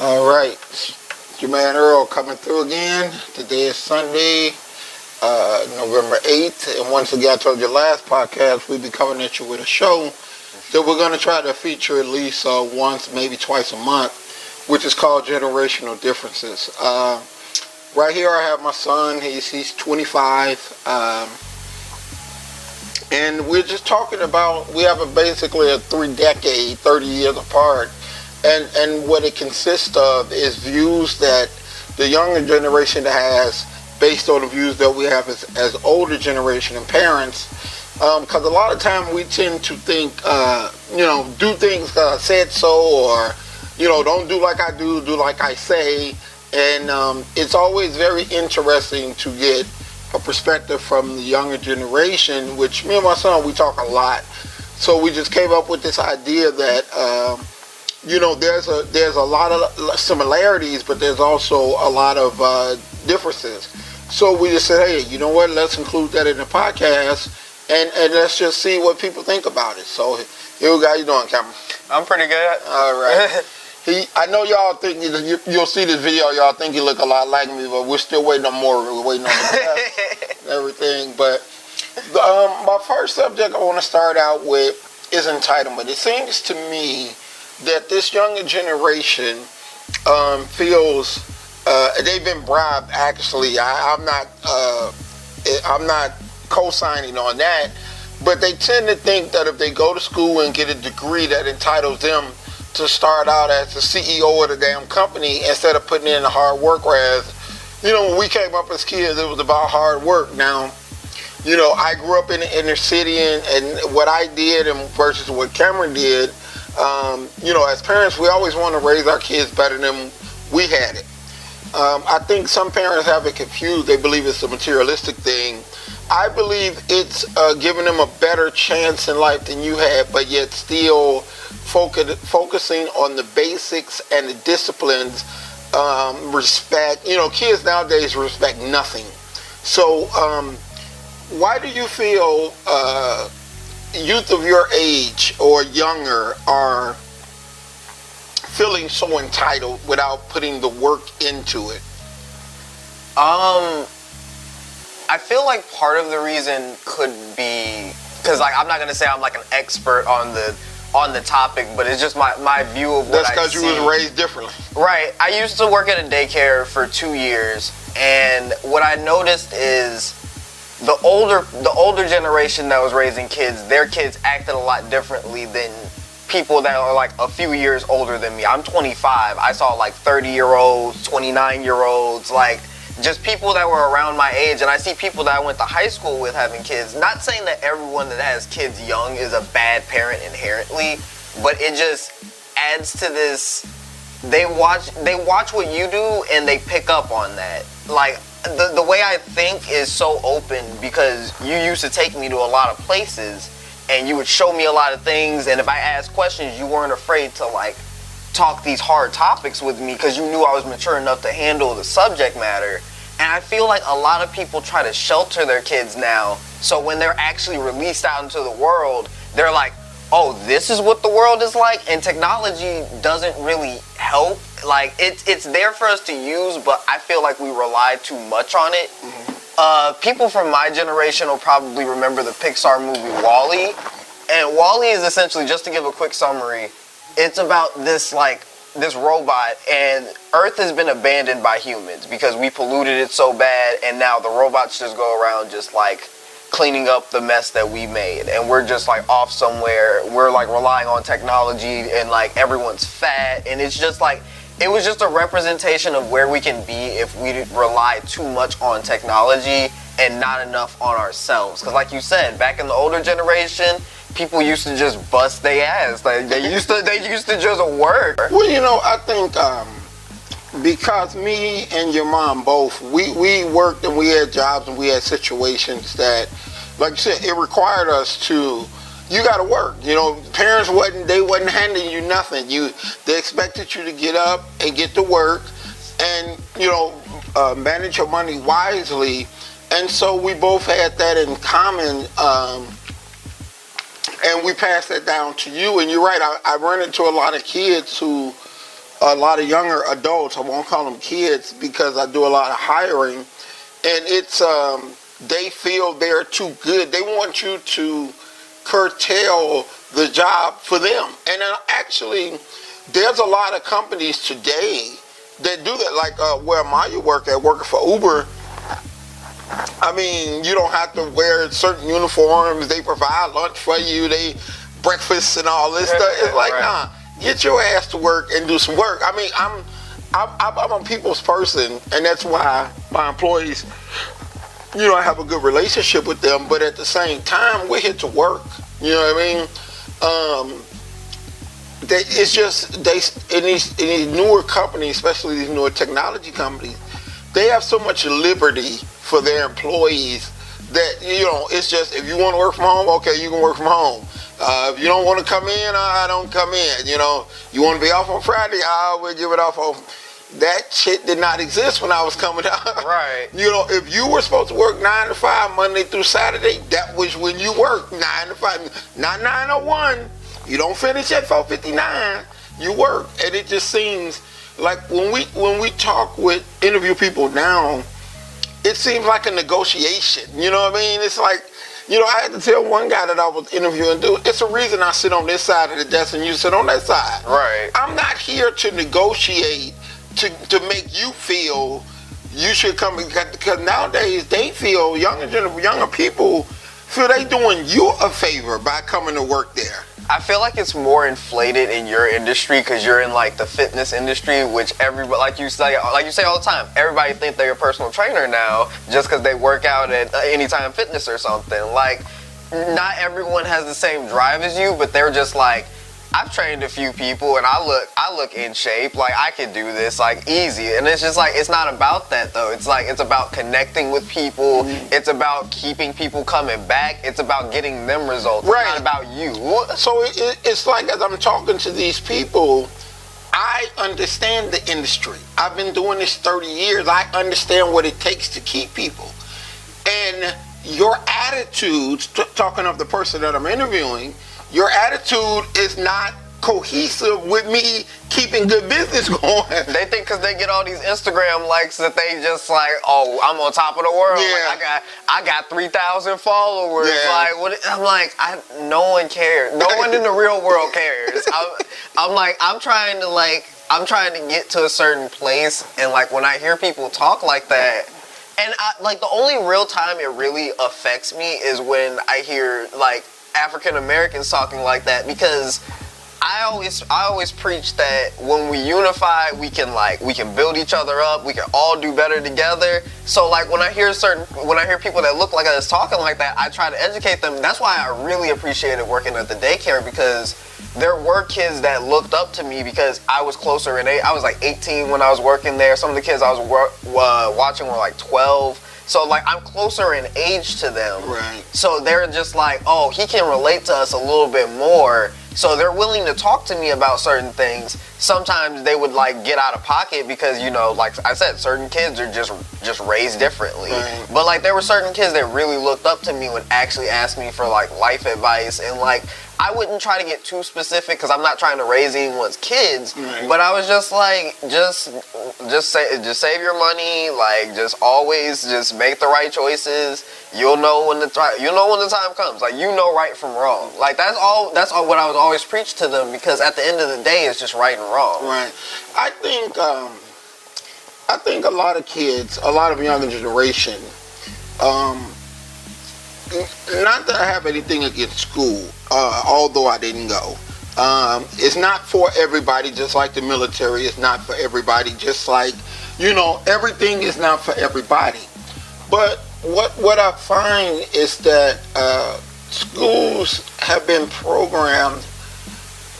All right, it's your man Earl coming through again. Today is Sunday, November 8th. And once again, I told you last podcast, we'll be coming at you with a show that we're going to try to feature at least once, maybe twice a month, which is called Generational Differences. Right here I have my son. He's 25. And we're just talking about, we have basically a 3-decade, 30 years apart. And what it consists of is views that the younger generation has based on the views that we have as older generation and parents. Because a lot of time we tend to think, do things said so, or, don't do like I do like I say. And it's always very interesting to get a perspective from the younger generation, which me and my son, we talk a lot. So we just came up with this idea that, there's a lot of similarities, but there's also a lot of differences. So we just said, hey, you know what? Let's include that in the podcast, and let's just see what people think about it. So here we go. How you doing, Cameron? I'm pretty good. All right. I know y'all think you'll see this video. Y'all think he look a lot like me, but we're still waiting on more. We're waiting on the test and everything. But my first subject I want to start out with is entitlement. It seems to me that this younger generation feels they've been bribed. Actually, I'm not co-signing on that, but they tend to think that if they go to school and get a degree that entitles them to start out as the CEO of the damn company instead of putting in the hard work. Whereas, when we came up as kids, it was about hard work. Now, I grew up in the inner city, and what I did and versus what Cameron did. As parents, we always want to raise our kids better than we had it. I think some parents have it confused. They believe it's a materialistic thing. I believe it's giving them a better chance in life than you had, but yet still focusing on the basics and the disciplines, respect. Kids nowadays respect nothing. So why do you feel youth of your age or younger are feeling so entitled without putting the work into it? I feel like part of the reason could be because, I'm not gonna say I'm like an expert on the topic, but it's just my view of what I see. That's because you was raised differently. Right. I used to work at a daycare for 2 years, and what I noticed is the older generation that was raising kids, their kids acted a lot differently than people that are like a few years older than me. I'm 25. I saw like 30-year-olds, 29-year-olds, like just people that were around my age. And I see people that I went to high school with having kids. Not saying that everyone that has kids young is a bad parent inherently, but it just adds to this. They watch what you do and they pick up on that. Like, the way I think is so open because you used to take me to a lot of places and you would show me a lot of things, and if I asked questions, you weren't afraid to like talk these hard topics with me because you knew I was mature enough to handle the subject matter. And I feel like a lot of people try to shelter their kids now, so when they're actually released out into the world, they're like, oh, this is what the world is like, and technology doesn't really help. Like, it's there for us to use, but I feel like we rely too much on it. Mm-hmm. People from my generation will probably remember the Pixar movie WALL-E. And WALL-E is essentially, just to give a quick summary, it's about this robot, and Earth has been abandoned by humans because we polluted it so bad, and now the robots just go around just like cleaning up the mess that we made, and we're just like off somewhere. We're like relying on technology, and like everyone's fat, and it's just like it was just a representation of where we can be if we rely too much on technology and not enough on ourselves. Because like you said, back in the older generation, people used to just bust their ass. Like they used to just work. Well, I think because me and your mom both, we worked and we had jobs and we had situations that, like you said, it required us to, you got to work. Parents wasn't handing you nothing. They expected you to get up and get to work and, manage your money wisely. And so we both had that in common. And we passed that down to you. And you're right, I run into a lot of kids who a lot of younger adults. I won't call them kids because I do a lot of hiring, and it's they feel they're too good. They want you to curtail the job for them. And actually, there's a lot of companies today that do that. Like where Maya working for Uber. I mean, you don't have to wear certain uniforms. They provide lunch for you. They breakfast and all this stuff. It's like, nah, get your ass to work and do some work. I mean, I'm a people's person, and that's why my employees, you know, I have a good relationship with them. But at the same time, we're here to work. You know what I mean? It's just in these newer companies, especially these newer technology companies, they have so much liberty for their employees that, you know, it's just, if you want to work from home, okay, you can work from home. If you don't want to come in, I don't come in. You know, you want to be off on Friday, I will give it off on. That shit did not exist when I was coming out. Right. You know, if you were supposed to work 9 to 5 Monday through Saturday, that was when you worked 9 to 5, not 9:01. You don't finish at 4:59. You work, and it just seems like when we talk with interview people now, it seems like a negotiation. You know what I mean? It's like, you know, I had to tell one guy that I was interviewing, dude, it's a reason I sit on this side of the desk and you sit on that side. Right. I'm not here to negotiate to make you feel you should come, because nowadays they feel, younger people feel they doing you a favor by coming to work there. I feel like it's more inflated in your industry because you're in like the fitness industry, which everybody, like you say all the time, everybody think they're a personal trainer now just because they work out at Anytime Fitness or something. Like, not everyone has the same drive as you, but they're just like, I've trained a few people and I look in shape, like I could do this, like easy. And it's just like, it's not about that though. It's like, it's about connecting with people. Mm-hmm. It's about keeping people coming back. It's about getting them results. Right. It's not about you. So it's like, as I'm talking to these people, I understand the industry. I've been doing this 30 years. I understand what it takes to keep people. And your attitudes, talking of the person that I'm interviewing, your attitude is not cohesive with me keeping good business going. They think because they get all these Instagram likes that they just like, oh, I'm on top of the world. Yeah. Like I got 3,000 followers. Yeah. Like what? I'm like, no one cares. No one in the real world cares. I'm trying to get to a certain place, and like when I hear people talk like that. And like the only real time it really affects me is when I hear like African Americans talking like that, because I always preach that when we unify, we can build each other up, we can all do better together. So like when I hear people that look like us talking like that, I try to educate them. That's why I really appreciated working at the daycare, because there were kids that looked up to me because I was closer in age. I was like 18 when I was working there. Some of the kids I was watching were like 12. So like I'm closer in age to them. Right. So they're just like, oh, he can relate to us a little bit more. So they're willing to talk to me about certain things. Sometimes they would like get out of pocket because, you know, like I said, certain kids are just raised differently. Right. But like there were certain kids that really looked up to me and actually asked me for like life advice, and like I wouldn't try to get too specific because I'm not trying to raise anyone's kids. Right. But I was just like, just save your money, like just always just make the right choices. You'll know when the time comes. Like, you know right from wrong. Like that's all what I was always preach to them, because at the end of the day it's just right and wrong. Right. I think a lot of kids, a lot of younger generation, not that I have anything against school, although I didn't go. It's not for everybody, just like the military. It's not for everybody, just like, you know, everything is not for everybody. But what I find is that schools have been programmed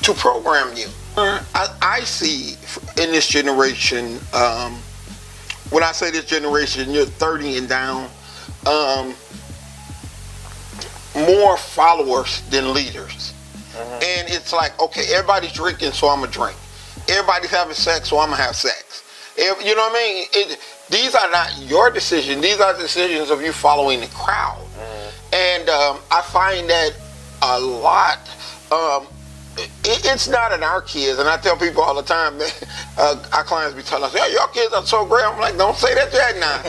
to program you. I see in this generation, when I say this generation, you're 30 and down, more followers than leaders. Mm-hmm. And it's like, okay, everybody's drinking, so I'm gonna drink. Everybody's having sex, so I'm gonna have sex. You know what I mean? These are not your decisions. These are decisions of you following the crowd. Mm-hmm. And I find that a lot, it's not in our kids, and I tell people all the time that our clients be telling us, "Yeah, your kids are so great." I'm like, "Don't say that yet now."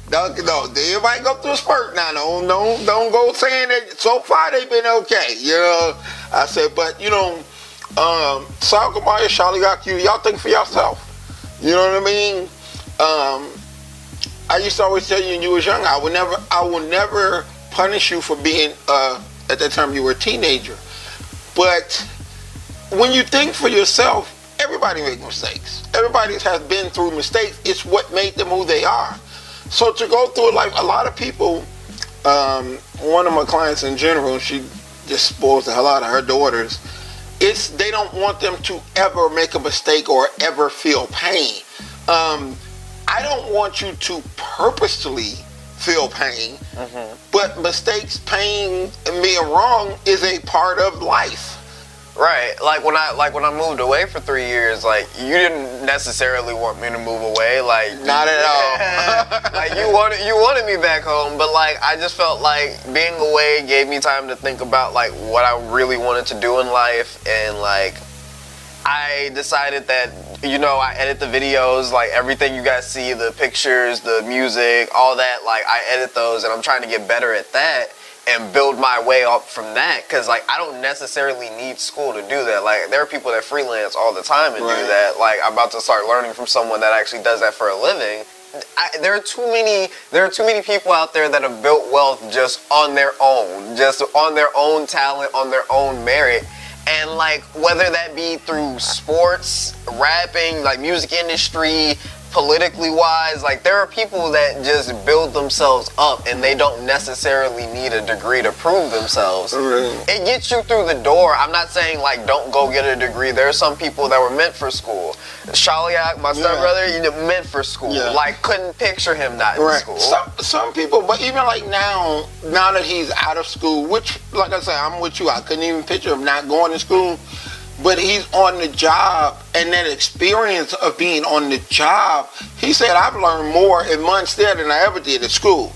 No, everybody go through a spurt now. Don't go saying that so far they've been okay. You know, I said, but you know, Sal Maya, Charlie Yaku, y'all think for yourself. You know what I mean? I used to always tell you when you was young, I will never punish you for being at that time you were a teenager. But when you think for yourself, everybody makes mistakes. Everybody has been through mistakes. It's what made them who they are. So to go through life, a lot of people, one of my clients in general, she just spoils the hell out of her daughters. They don't want them to ever make a mistake or ever feel pain. I don't want you to purposely feel pain, but mistakes, pain, and being wrong is a part of life. Right, like when I moved away for 3 years, like you didn't necessarily want me to move away, like not at all. Like you wanted me back home, but like I just felt like being away gave me time to think about like what I really wanted to do in life, and like I decided that, you know, I edit the videos, like everything you guys see, the pictures, the music, all that, like I edit those, and I'm trying to get better at that and build my way up from that, because like I don't necessarily need school to do that. Like there are people that freelance all the time and do that. Like I'm about to start learning from someone that actually does that for a living. There are too many people out there that have built wealth just on their own talent, on their own merit. And like whether that be through sports, rapping, like music industry, politically wise, like there are people that just build themselves up and they don't necessarily need a degree to prove themselves. It gets you through the door. I'm not saying like don't go get a degree. There are some people that were meant for school. Shaliak, my stepbrother, you know, meant for school. Like couldn't picture him not in school. Some people, but even like now that he's out of school, which like I said, I'm with you. I couldn't even picture him not going to school. But he's on the job, and that experience of being on the job, he said, I've learned more in months there than I ever did at school.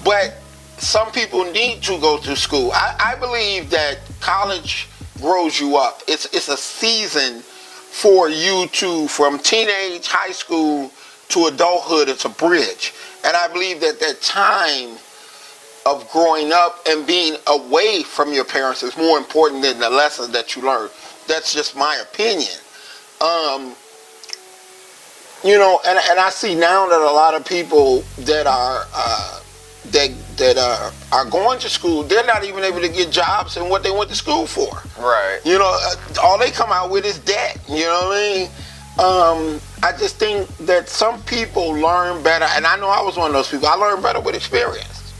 But some people need to go to school. I believe that college grows you up. It's a season for you to, from teenage, high school to adulthood, it's a bridge. And I believe that that time of growing up and being away from your parents is more important than the lessons that you learn. That's just my opinion. You know, and I see now that a lot of people that are going to school, they're not even able to get jobs in what they went to school for. Right. You know, all they come out with is debt. You know what I mean? I just think that some people learn better, and I know I was one of those people. I learned better with experience.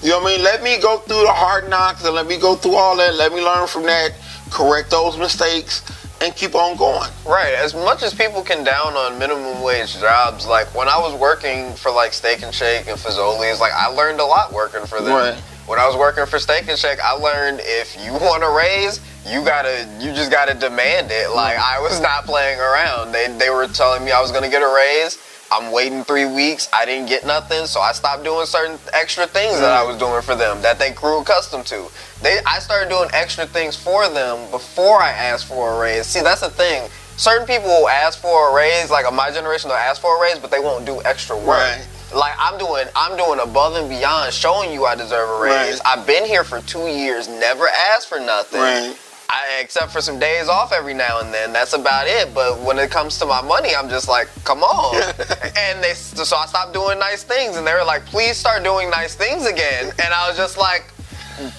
You know what I mean? Let me go through the hard knocks and let me go through all that. Let me learn from that. Correct those mistakes and keep on going. Right. As much as people can down on minimum wage jobs, like when I was working for like Steak and Shake and Fazoli's, like I learned a lot working for them. Right. When I was working for Steak and Shake, I learned if you want a raise, you just gotta demand it. Like I was not playing around. They were telling me I was gonna get a raise. I'm waiting 3 weeks. I didn't get nothing, so I stopped doing certain extra things that I was doing for them that they grew accustomed to. I started doing extra things for them before I asked for a raise. See, that's the thing. Certain people will ask for a raise, like of my generation, they'll ask for a raise, but they won't do extra work. Right. Like I'm doing above and beyond, showing you I deserve a raise. Right. I've been here for 2 years, never asked for nothing. Right. Except for some days off every now and then. That's about it. But when it comes to my money, I'm just like, come on. And so I stopped doing nice things, and they were like, please start doing nice things again. And I was just like,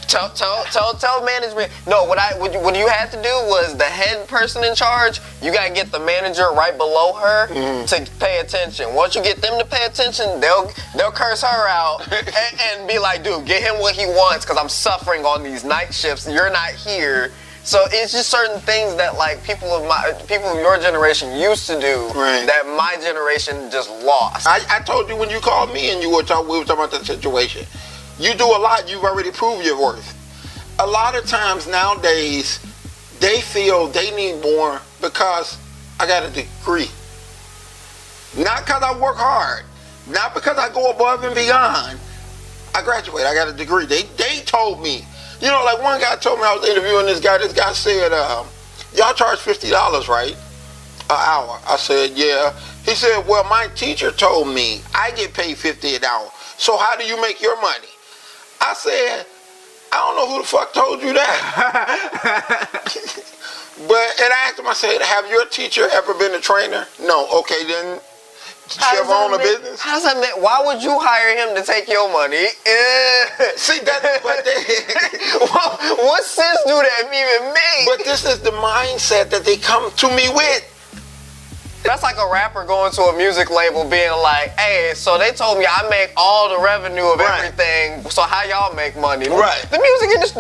tell management. No, what you had to do was the head person in charge. You gotta get the manager right below her to pay attention. Once you get them to pay attention, they'll curse her out and be like, dude, get him what he wants, because I'm suffering on these night shifts. You're not here. So it's just certain things that like people of your generation used to do that my generation just lost. I told you when you called me and we were talking about that situation. You do a lot, you've already proved your worth. A lot of times nowadays, they feel they need more because I got a degree. Not because I work hard. Not because I go above and beyond. I graduated, I got a degree. They told me. You know, like one guy told me, I was interviewing this guy. This guy said, y'all charge $50, right? An hour. I said, yeah. He said, well, my teacher told me I get paid $50 an hour. So how do you make your money? I said, I don't know who the fuck told you that. And I asked him, I said, have your teacher ever been a trainer? No. Okay, then she ever own a business? How does that mean? Why would you hire him to take your money? See, that's what sense do that even make? But this is the mindset that they come to me with. That's like a rapper going to a music label being like, hey, so they told me I make all the revenue of everything, so how y'all make money? Right. The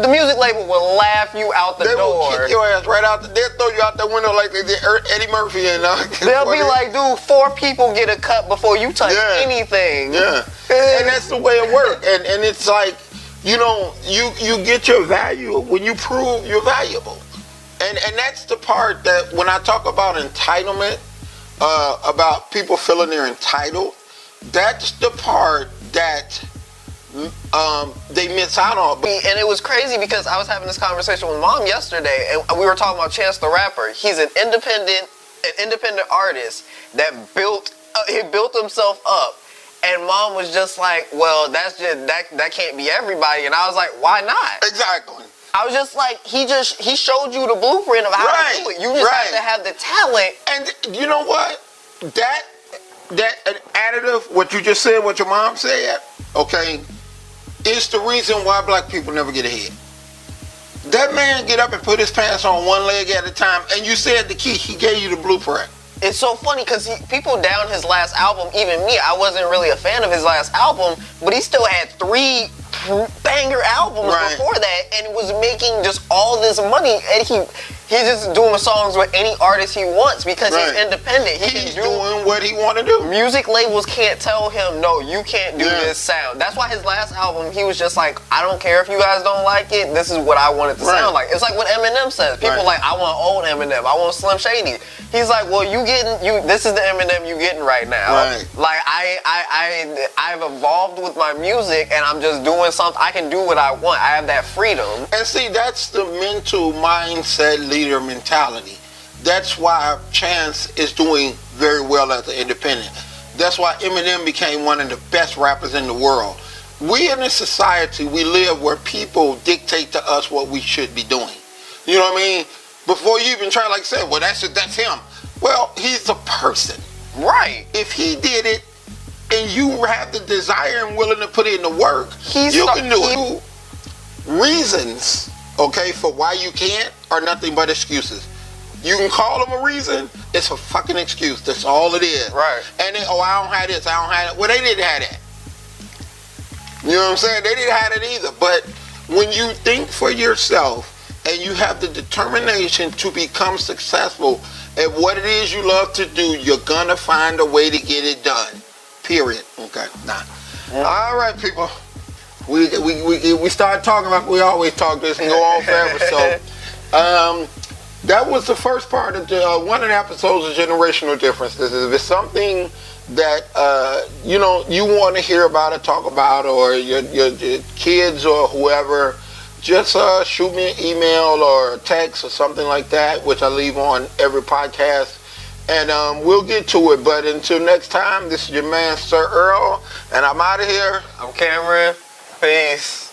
music label will laugh you out the door. They will kick your ass right out. They'll throw you out the window like they did Eddie Murphy. And they'll be like, dude, 4 people get a cut before you touch anything. Yeah. And that's the way it works. And it's like, you know, you get your value when you prove you're valuable. And that's the part that when I talk about entitlement, about people feeling they're entitled, that's the part that they miss out on. And it was crazy because I was having this conversation with Mom yesterday, and we were talking about Chance the Rapper. He's an independent artist that built himself up. And Mom was just like, well, that's just that can't be everybody. And I was like, why not? Exactly. I was just like, he showed you the blueprint of how to do it. You just have to have the talent. And you know what? That an additive, what you just said, what your mom said, okay, is the reason why black people never get ahead. That man get up and put his pants on one leg at a time, and you said the key. He gave you the blueprint. It's so funny because people down his last album, even me, I wasn't really a fan of his last album, but he still had 3 banger albums before that, and was making just all this money, and he's just doing songs with any artist he wants because he's independent. He's doing what he want to do. Music labels can't tell him, no, you can't do this sound. That's why his last album, he was just like, I don't care if you guys don't like it, this is what I want it to sound like. It's like what Eminem says. People like, I want old Eminem, I want Slim Shady. He's like, well, this is the Eminem you getting right now. Like, I've evolved with my music, and I'm just doing something. I can do what I want. I have that freedom. And see, that's the mental mindset leader mentality. That's why Chance is doing very well as an independent. That's why Eminem became one of the best rappers in the world. We in a society, we live where people dictate to us what we should be doing. You know what I mean? Before you even try, like I said, well, that's him. Well, he's a person. Right. If he did it, and you have the desire and willing to put in the work, you can do it. Reasons, okay, for why you can't are nothing but excuses. You can call them a reason, it's a fucking excuse. That's all it is. Right. And then, I don't have this, I don't have that. Well, they didn't have that. You know what I'm saying? They didn't have it either. But when you think for yourself and you have the determination to become successful at what it is you love to do, you're gonna find a way to get it done. Period. Okay. All right, people. We started talking about, we always talk this and go on forever. So that was the first part of one of the episodes of Generational Differences. If it's something that you want to hear about or talk about, or your kids or whoever, just shoot me an email or a text or something like that, which I leave on every podcast. And we'll get to it. But until next time, this is your man, Sir Earl, and I'm out of here. I'm Cameron. Peace.